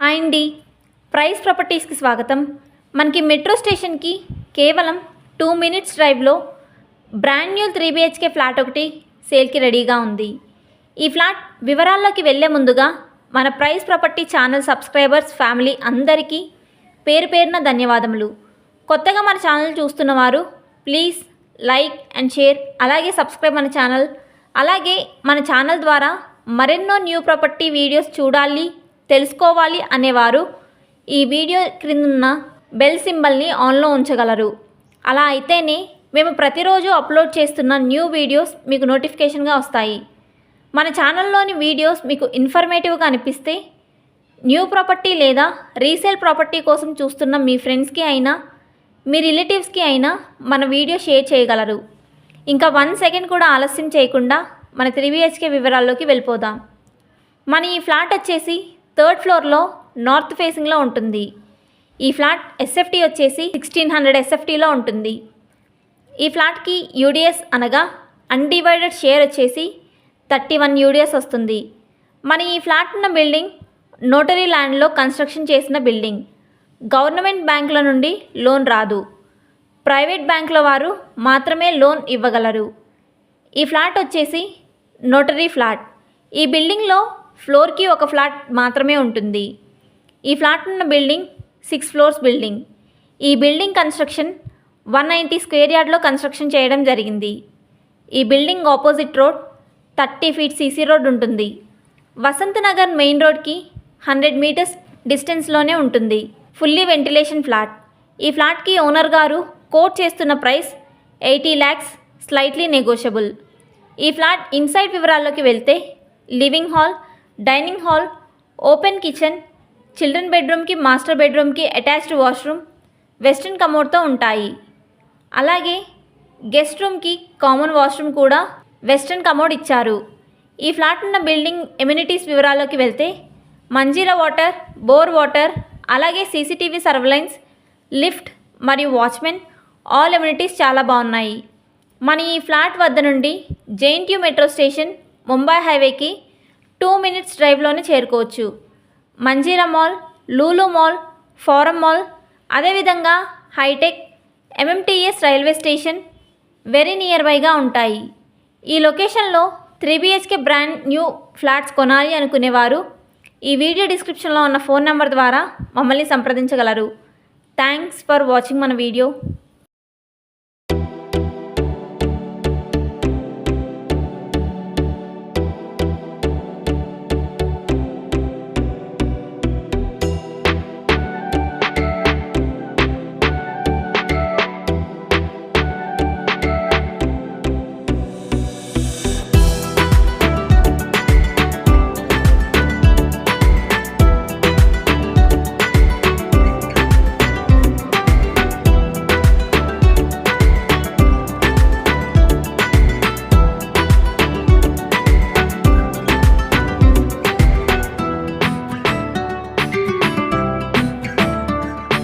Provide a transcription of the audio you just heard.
Hi అండి, price ప్రాపర్టీస్కి స్వాగతం. మనకి మెట్రో స్టేషన్కి కేవలం 2 minutes డ్రైవ్లో బ్రాండ్ న్యూ 3 BHK ఫ్లాట్ ఒకటి సేల్కి రెడీగా ఉంది. ఈ ఫ్లాట్ వివరాల్లోకి వెళ్ళే ముందుగా మన price property channel subscribers family అందరికీ పేరు పేరున ధన్యవాదములు. కొత్తగా మన ఛానల్ చూస్తున్నవారు ప్లీజ్ లైక్ అండ్ షేర్, అలాగే సబ్స్క్రైబ్ మన ఛానల్. అలాగే మన ఛానల్ ద్వారా మరెన్నో న్యూ ప్రాపర్టీ వీడియోస్ చూడాలి, తెలుసుకోవాలి అనేవారు ఈ వీడియో క్రిందున్న బెల్ సింబల్ని ఆన్లో ఉంచగలరు. అలా అయితేనే మేము ప్రతిరోజు అప్లోడ్ చేస్తున్న న్యూ వీడియోస్ మీకు నోటిఫికేషన్గా వస్తాయి. మన ఛానల్లోని వీడియోస్ మీకు ఇన్ఫర్మేటివ్గా అనిపిస్తే న్యూ ప్రాపర్టీ లేదా రీసేల్ ప్రాపర్టీ కోసం చూస్తున్న మీ ఫ్రెండ్స్కి అయినా మీ రిలేటివ్స్కి అయినా మన వీడియో షేర్ చేయగలరు. ఇంకా 1 సెకండ్ కూడా ఆలస్యం చేయకుండా మన 3 BHK వివరాల్లోకి వెళ్ళిపోదాం. మన ఈ ఫ్లాట్ వచ్చేసి 3rd ఫ్లోర్లో నార్త్ ఫేసింగ్లో ఉంటుంది. ఈ ఫ్లాట్ ఎస్ఎఫ్టీ వచ్చేసి 1600 ఎస్ఎఫ్టీలో ఉంటుంది. ఈ ఫ్లాట్కి యూడిఎస్ అనగా అన్డివైడెడ్ షేర్ వచ్చేసి 31 యూడిఎస్ వస్తుంది. మన ఈ ఫ్లాట్ ఉన్న బిల్డింగ్ నోటరీ ల్యాండ్లో కన్స్ట్రక్షన్ చేసిన బిల్డింగ్. గవర్నమెంట్ బ్యాంకుల నుండి లోన్ రాదు, ప్రైవేట్ బ్యాంకుల వారు మాత్రమే లోన్ ఇవ్వగలరు. ఈ ఫ్లాట్ వచ్చేసి నోటరీ ఫ్లాట్. ఈ బిల్డింగ్లో ఫ్లోర్కి ఒక ఫ్లాట్ మాత్రమే ఉంటుంది. ఈ ఫ్లాట్ ఉన్న బిల్డింగ్ 6 floors బిల్డింగ్. ఈ బిల్డింగ్ కన్స్ట్రక్షన్ 190 స్క్వేర్ యార్డ్లో కన్స్ట్రక్షన్ చేయడం జరిగింది. ఈ building opposite road 30 feet CC road ఉంటుంది. వసంత్ నగర్ మెయిన్ రోడ్కి 100 meters డిస్టెన్స్లోనే ఉంటుంది. Fully ventilation flat. ఈ ఫ్లాట్కి ఓనర్ గారు కోట్ చేస్తున్న ప్రైస్ 80 lakhs, స్లైట్లీ నెగోషియబుల్. ఈ ఫ్లాట్ ఇన్సైడ్ వివరాల్లోకి వెళ్తే living hall, dining hall, open kitchen, children బెడ్రూమ్కి మాస్టర్ బెడ్రూమ్కి అటాచ్డ్ వాష్రూమ్, వెస్ట్రన్ కమోడ్తో ఉంటాయి. అలాగే గెస్ట్ రూమ్కి కామన్ వాష్రూమ్ కూడా వెస్ట్రన్ కమోడ్ ఇచ్చారు. ఈ ఫ్లాట్ ఉన్న బిల్డింగ్ ఎమ్యూనిటీస్ వివరాల్లోకి వెళ్తే మంజీరా వాటర్, బోర్ వాటర్, అలాగే సీసీటీవీ సర్వలైన్స్, లిఫ్ట్ మరియు వాచ్మెన్, ఆల్ ఎమ్యూనిటీస్ చాలా బాగున్నాయి. మన ఈ ఫ్లాట్ వద్ద నుండి JNTU మెట్రో స్టేషన్, ముంబై హైవేకి 2 minutes డ్రైవ్లోనే చేరుకోవచ్చు. Manjeera mall, Lulu mall, Forum mall, అదేవిధంగా Hitech, MMTS railway station very near బైగా ఉంటాయి. ఈ లొకేషన్లో 3 BHK బ్రాండ్ న్యూ ఫ్లాట్స్ కొనాలి అనుకునేవారు ఈ వీడియో డిస్క్రిప్షన్లో ఉన్న ఫోన్ నెంబర్ ద్వారా మమ్మల్ని సంప్రదించగలరు. థ్యాంక్స్ ఫర్ వాచింగ్ మన వీడియో.